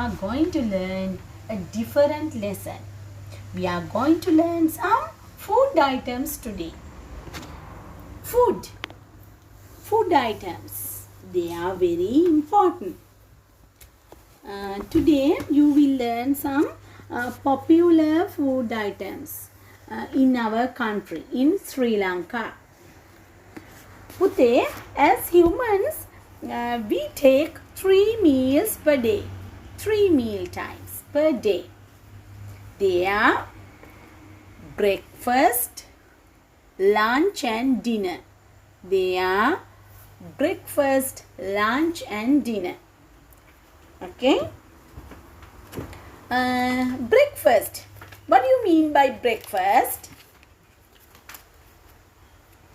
are going to learn a different lesson. We are going to learn some food items today. Food items, they are very important. Today you will learn some popular food items in our country, in Sri Lanka. Pute, as humans, we take 3 meals per day. 3 meal times per day. They are breakfast, lunch and dinner. They are breakfast, lunch and dinner. Okay? Breakfast. What do you mean by breakfast?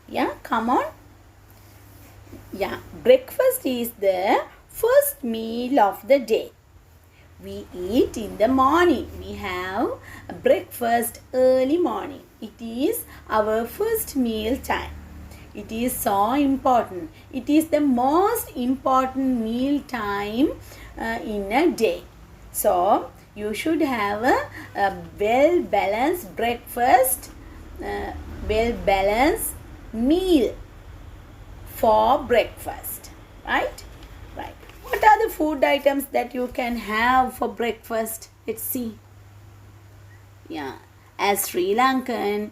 Yeah, come on. Yeah, breakfast is the first meal of the day. We eat in the morning. We have a breakfast early morning. It is our first meal time. It is so important. It is the most important meal time in a day. So, you should have a well-balanced breakfast, well-balanced meal for breakfast. Right? Right. What are the food items that you can have for breakfast? Let's see. Yeah. As Sri Lankans,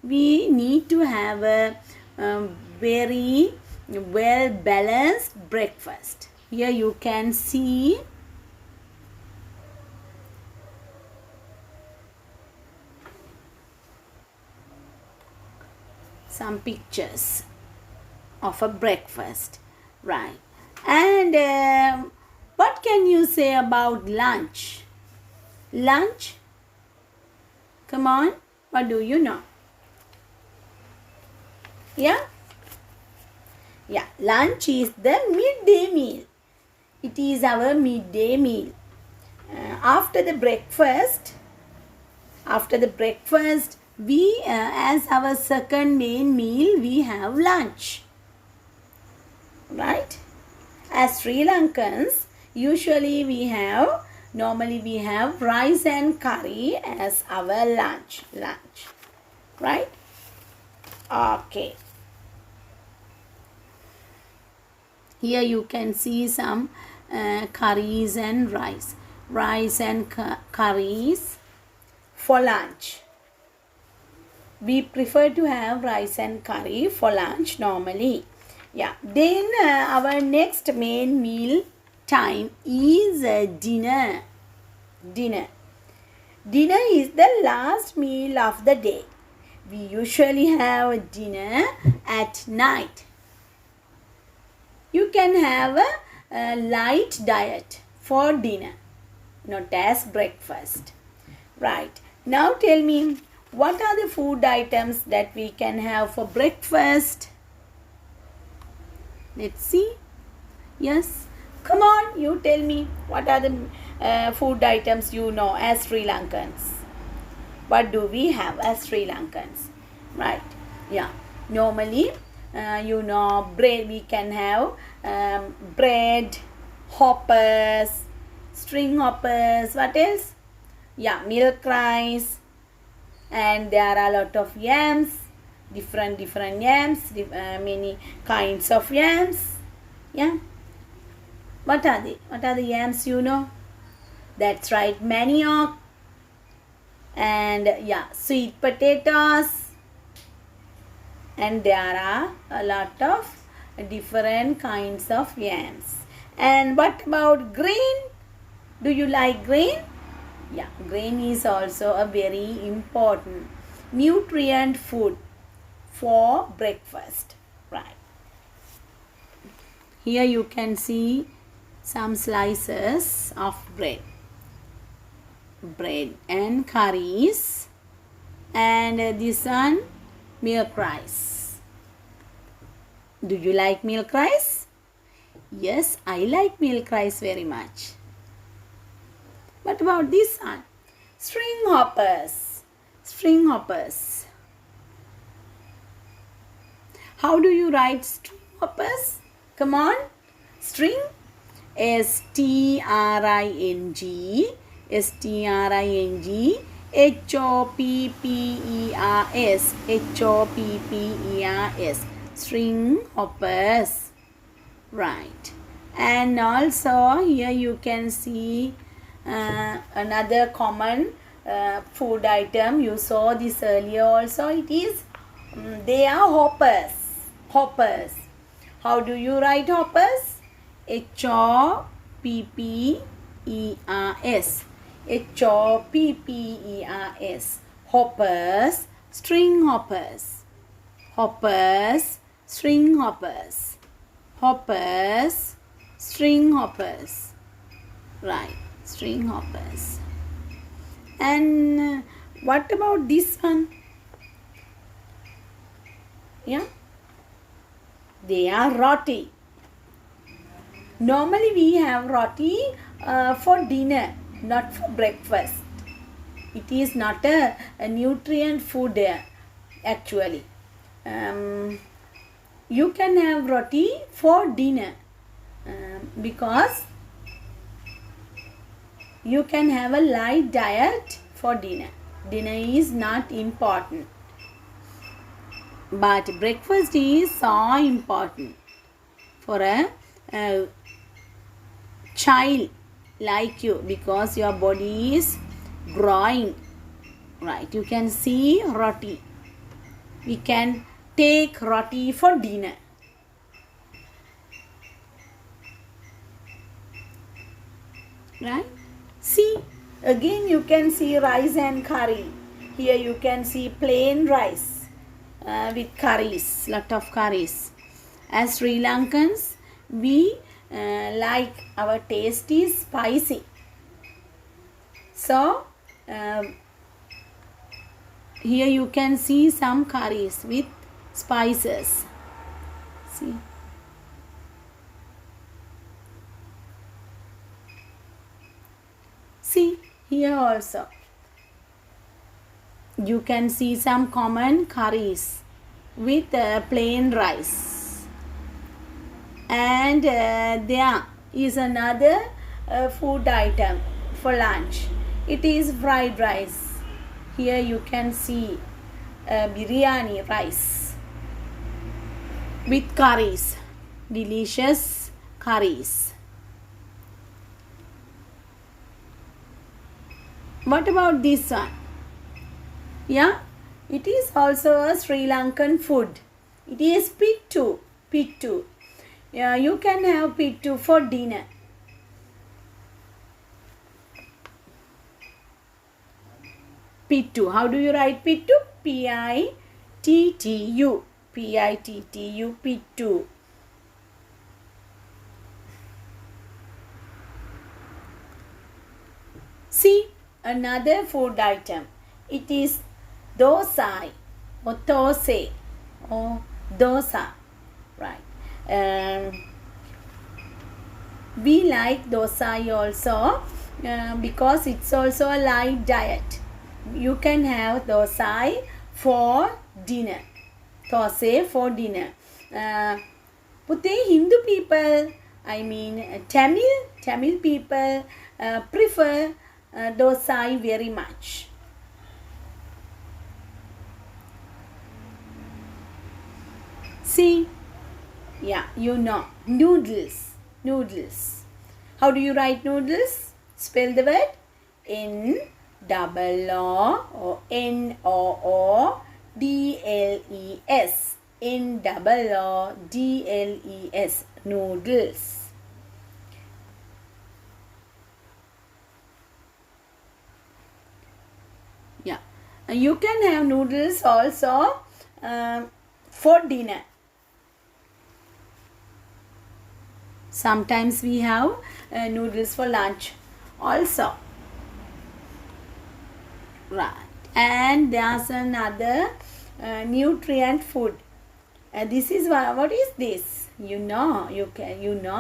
we need to have a very well balanced breakfast. Here you can see some pictures of a breakfast, right? And what can you say about lunch? Lunch? Come on, what do you know? Yeah? Yeah, lunch is the midday meal. It is our midday meal. After the breakfast, we as our second main meal, we have lunch. Right? As Sri Lankans, normally we have rice and curry as our lunch. Right? Okay. Here you can see some curries and rice. Rice and curries for lunch. We prefer to have rice and curry for lunch normally. Yeah. Then our next main meal time is dinner. Dinner is the last meal of the day. We usually have dinner at night. You can have a light diet for dinner, not as breakfast. Right. Now tell me, what are the food items that we can have for breakfast? Let's see. Yes. Come on, you tell me. What are the food items you know as Sri Lankans? What do we have as Sri Lankans? Right. Yeah. Normally, bread. We can have bread, hoppers, string hoppers. What else? Yeah, milk rice. And there are a lot of yams, different yams, many kinds of yams. Yeah. What are they? What are the yams you know? That's right, manioc. And yeah, sweet potatoes. And there are a lot of different kinds of yams. And what about grain? Do you like grain? Yeah, grain is also a very important nutrient food for breakfast. Right. Here you can see some slices of bread. Bread and curries. And this one, milk rice. Do you like milk rice? Yes, I like milk rice very much. What about this one? String hoppers. String hoppers. How do you write string hoppers? Come on. String. S-T-R-I-N-G, S-T-R-I-N-G, H-O-P-P-E-R-S, H-O-P-P-E-R-S, string hoppers. Right. And also here you can see another common food item. You saw this earlier also. It is they are hoppers. Hoppers. How do you write hoppers? H-O-P-P-E-R-S. H-O-P-P-E-R-S. Hoppers. String hoppers. Hoppers. String hoppers. Hoppers. String hoppers. Right. String hoppers. And what about this one? Yeah. They are roti. Normally we have roti for dinner, not for breakfast. It is not a nutrient food actually. You can have roti for dinner because you can have a light diet for dinner. Dinner is not important. But breakfast is so important for a child like you because your body is growing. Right, you can see roti. We can take roti for dinner. Right? See, again you can see rice and curry. Here you can see plain rice with curries, lot of curries. As Sri Lankans, we like our taste is spicy. So, here you can see some curries with spices. See. See, here also. You can see some common curries with plain rice. And there is another food item for lunch. It is fried rice. Here you can see biryani rice with curries, delicious curries. What about this one? Yeah, it is also a Sri Lankan food. It is pittu. Pittu. Yeah, you can have pittu for dinner. Pittu. How do you write pittu? P-I-T-T-U. P-I-T-T-U. Pittu. See, another food item. It is dosa or thosai or dosa. Right. We like dosa also because it's also a light diet. You can have dosa for dinner. Thosai for dinner. But the Hindu people, I mean Tamil people prefer dosa very much. See, yeah, you know, noodles. Noodles. How do you write noodles? Spell the word N-O-O or N-O-O-D-L-E-S. N-O-O-D-L-E-S. Noodles. Yeah. You can have noodles also for dinner. Sometimes we have noodles for lunch also. Right. And there's another nutrient food. This is what is this? You know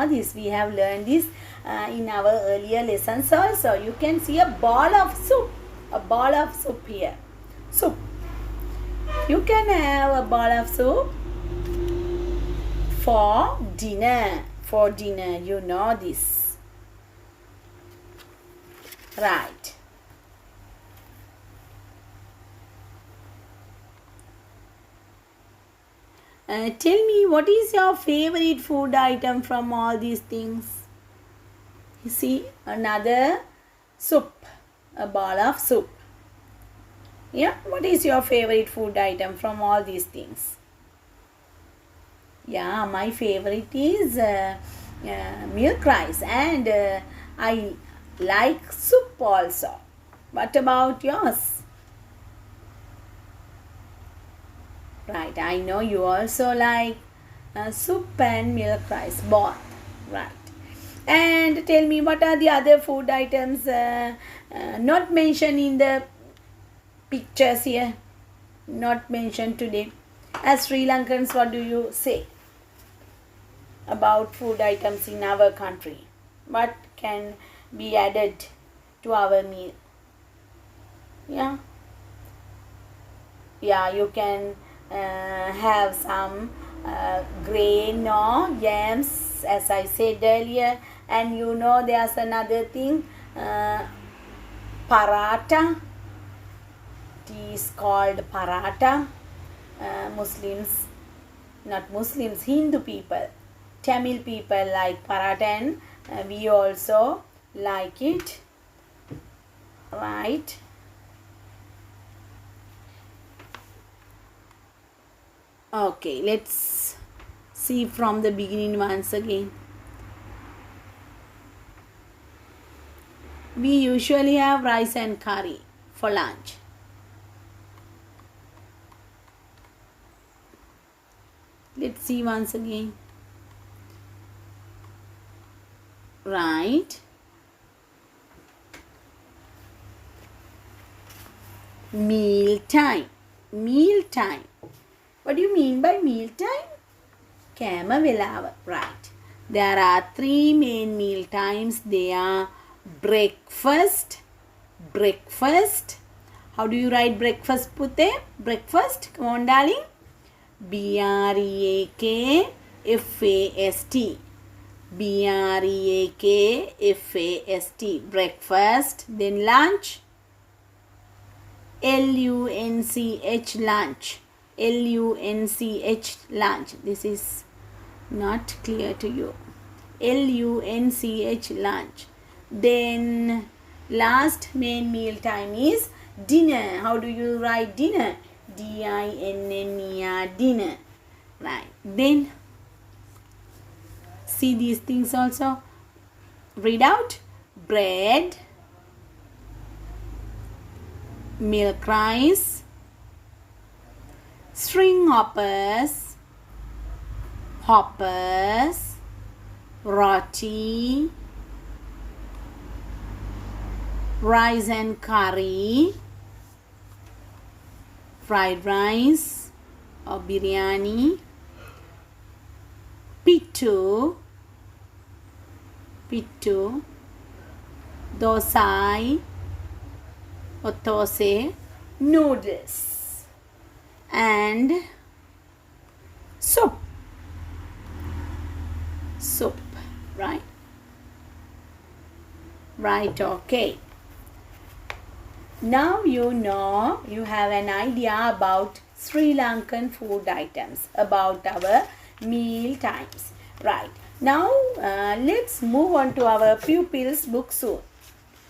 this. We have learned this in our earlier lessons also. You can see a ball of soup. A ball of soup here. Soup. You can have a ball of soup for dinner. For dinner, you know this. Right. Tell me, what is your favorite food item from all these things? You see, another soup, a bowl of soup. Yeah, what is your favorite food item from all these things? Yeah, my favorite is milk rice, and I like soup also. What about yours? Right, I know you also like soup and milk rice, both. Right. And tell me, what are the other food items not mentioned in the pictures here? Not mentioned today. As Sri Lankans, what do you say about food items in our country? What can be added to our meal? Yeah. Yeah, you can have some grain or yams, as I said earlier. And you know, there's another thing, paratha. It is called paratha. Muslims, not Muslims, Hindu people, Tamil people like paratha, and we also like it. Right. Okay, let's see from the beginning once again. We usually have rice and curry for lunch. Let's see once again. Right. Meal time. Meal time. What do you mean by meal time? Kama velawa. Right. There are three main meal times. They are breakfast. Breakfast. How do you write breakfast, Pute? Breakfast. Come on, darling. BREAKFAST. BREAKFAST. Breakfast. Then lunch. LUNCH. Lunch. LUNCH. Lunch. This is not clear to you. LUNCH. Lunch. Then last main meal time is dinner. How do you write dinner? DINNER. Dinner. Right. Then see these things also. Read out. Bread, milk rice, string hoppers, roti, rice and curry, fried rice or biryani, pittu, dosai or thosai, noodles, and soup. Soup, right? Right, okay. Now you know, you have an idea about Sri Lankan food items, about our meal times. Right. Now let's move on to our pupils book soon.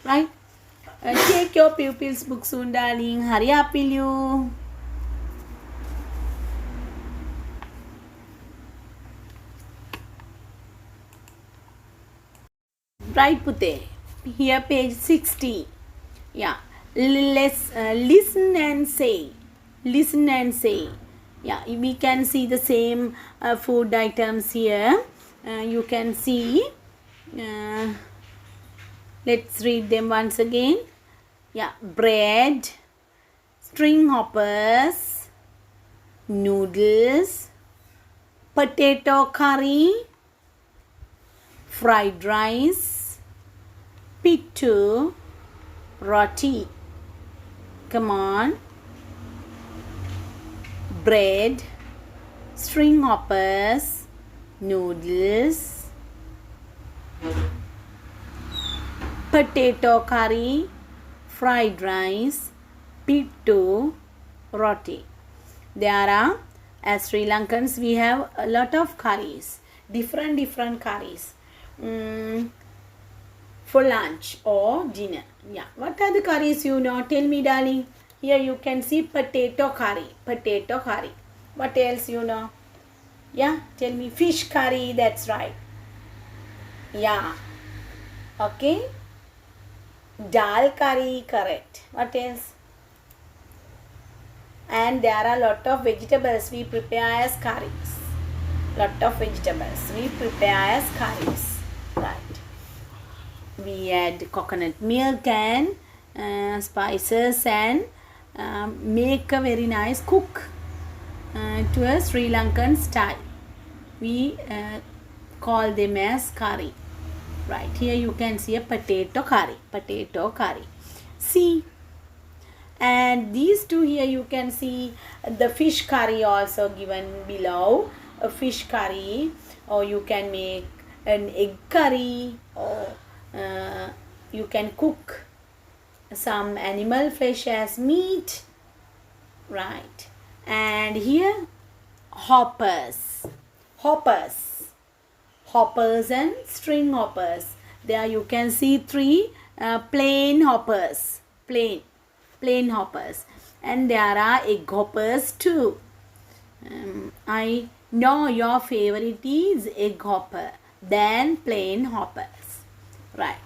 Right. Take your pupils book soon, darling. Hurry up, will you? Right, Pute. Here, page 60. Yeah. Let's listen and say. Listen and say. Yeah, we can see the same food items here. You can see. Let's read them once again. Yeah, bread, string hoppers, noodles, potato curry, fried rice, pittu, roti. Come on. Bread, string hoppers, noodles, potato curry, fried rice, pittu, roti. There are, as Sri Lankans, we have a lot of curries, different curries for lunch or dinner. Yeah, what are the curries you know? Tell me, darling. Here you can see potato curry. What else you know? Yeah, tell me. Fish curry, that's right. Yeah, okay. Dal curry, correct. What else? And there are a lot of vegetables we prepare as curries. Lot of vegetables we prepare as curries. Right. We add coconut milk and spices and make a very nice cook to a Sri Lankan style. We call them as curry. Right, here you can see a potato curry. See, and these two here you can see the fish curry also given below. A fish curry, or you can make an egg curry, or you can cook some animal flesh as meat. Right, and here hoppers and string hoppers. There you can see three plain hoppers, plain hoppers, and there are egg hoppers too. I know your favorite is egg hopper than plain hoppers, right?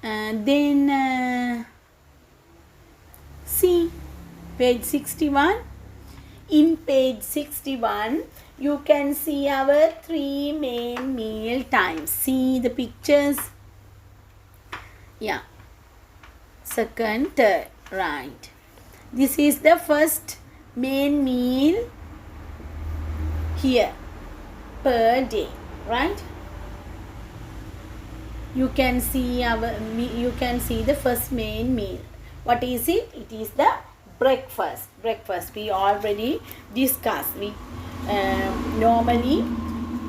Then see page 61. In page 61, you can see our three main meal times. See the pictures? Yeah. Second, third, right. This is the first main meal here per day, right? You can see the first main meal. What is it? It is the breakfast. We already discussed. We normally,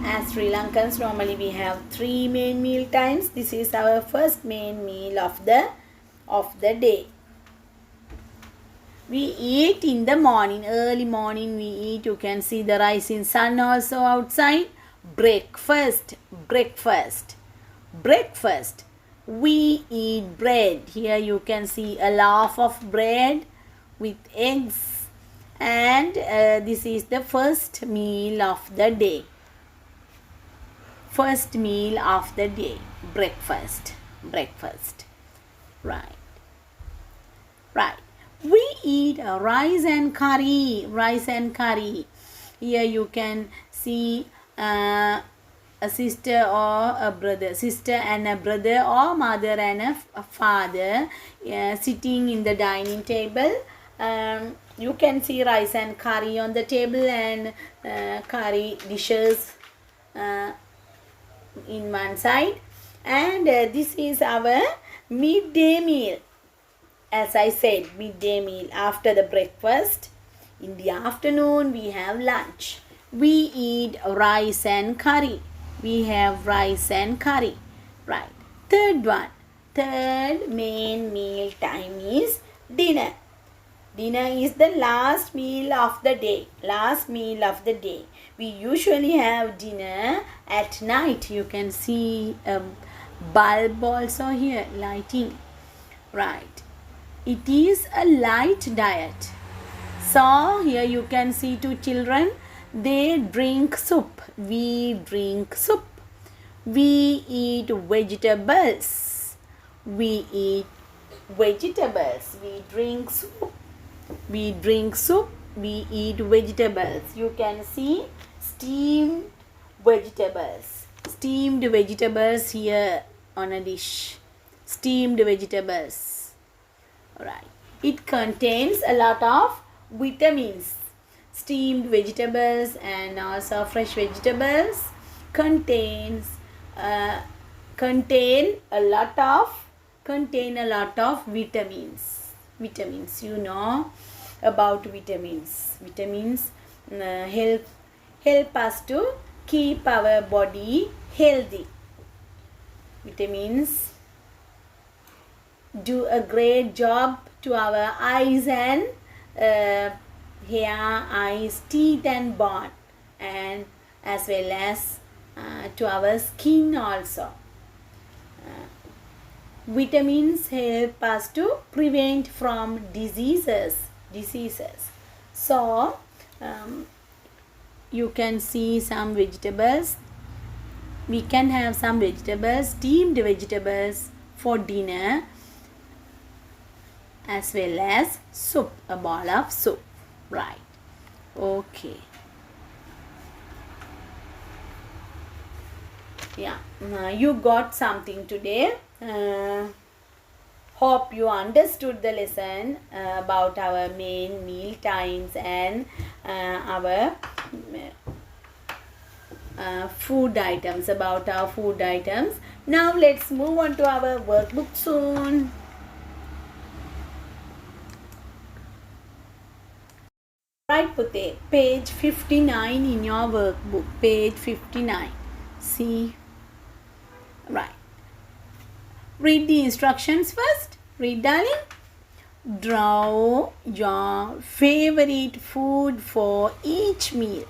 as Sri Lankans, normally we have three main meal times. This is our first main meal of the day. We eat in the morning, early morning we eat. You can see the rising sun also outside. Breakfast. We eat bread. Here you can see a loaf of bread with eggs, and this is the first meal of the day. Breakfast. Right. We eat rice and curry. Here you can see a sister or a brother, or mother and a father sitting in the dining table. You can see rice and curry on the table, and curry dishes in one side. And this is our midday meal. As I said, midday meal after the breakfast. In the afternoon, we have lunch. We eat rice and curry. Right. Third main meal time is dinner. Dinner is the last meal of the day. We usually have dinner at night. You can see a bulb also here lighting. Right. It is a light diet. So here you can see two children. They drink soup. We drink soup. We eat vegetables. We drink soup. We eat vegetables. You can see steamed vegetables. Here on a dish. Steamed vegetables. Right. It contains a lot of vitamins. Steamed vegetables and also fresh vegetables contain a lot of vitamins. You know about vitamins. Vitamins help us to keep our body healthy. Vitamins do a great job to our eyes and hair, eyes, teeth and bone, and as well as to our skin also. Vitamins help us to prevent from diseases. So you can see some vegetables. We can have some vegetables, steamed vegetables for dinner, as well as soup, a bowl of soup. Right. Okay. Yeah, you got something today. Hope you understood the lesson about our main meal times and our food items, about our food items. Now let's move on to our workbook soon. Right, Pute, page 59 in your workbook, page 59. See, right. Read the instructions first. Read, darling. Draw your favorite food for each meal.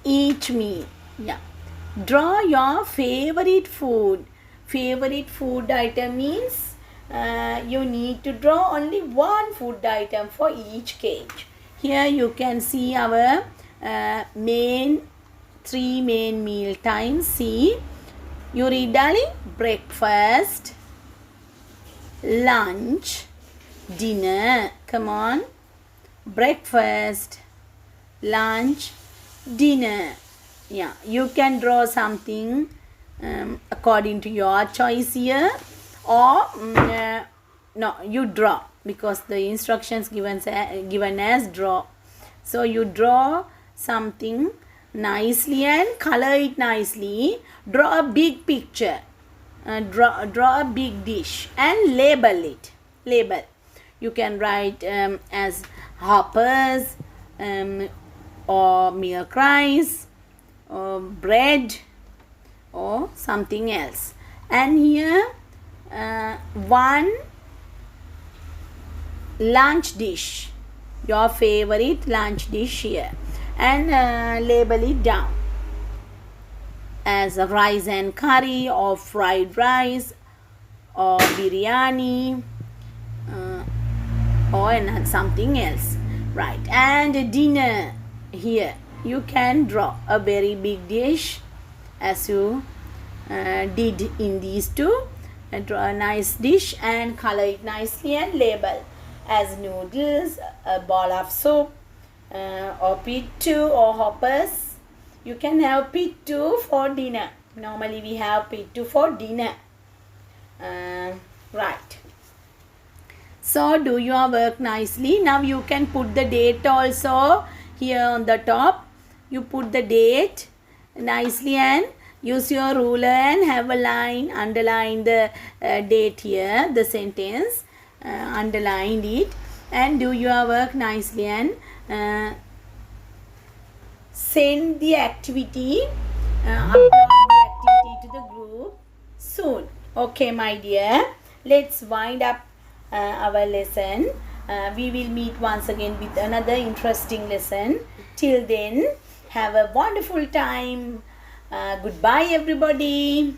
Each meal. Yeah. Draw your favorite food. Favorite food item means you need to draw only one food item for each cage. Here you can see our three main meal times. See, you read, darling. Breakfast, lunch, dinner. Come on. Breakfast, lunch, dinner. Yeah, you can draw something according to your choice here, or no, you draw, because the instructions given as draw. So you draw something nicely and color it nicely. Draw a big picture. Draw a big dish and label it. Label. You can write as hoppers, or milk rice, or bread, or something else. And here one lunch dish, your favorite lunch dish here, and label it down as a rice and curry, or fried rice, or biryani, or something else. Right. And dinner, here you can draw a very big dish as you did in these two. Draw a nice dish and color it nicely and label as noodles, a bowl of soup, or pittu or hoppers. You can have pittu for dinner. Normally we have pittu for dinner. Right. So do your work nicely. Now you can put the date also here on the top. You put the date nicely and use your ruler and have a line, underline the date here, the sentence, underline it, and do your work nicely and send the activity, upload the activity to the group soon. Okay, my dear, let's wind up our lesson. We will meet once again with another interesting lesson. Till then, have a wonderful time. Goodbye, everybody.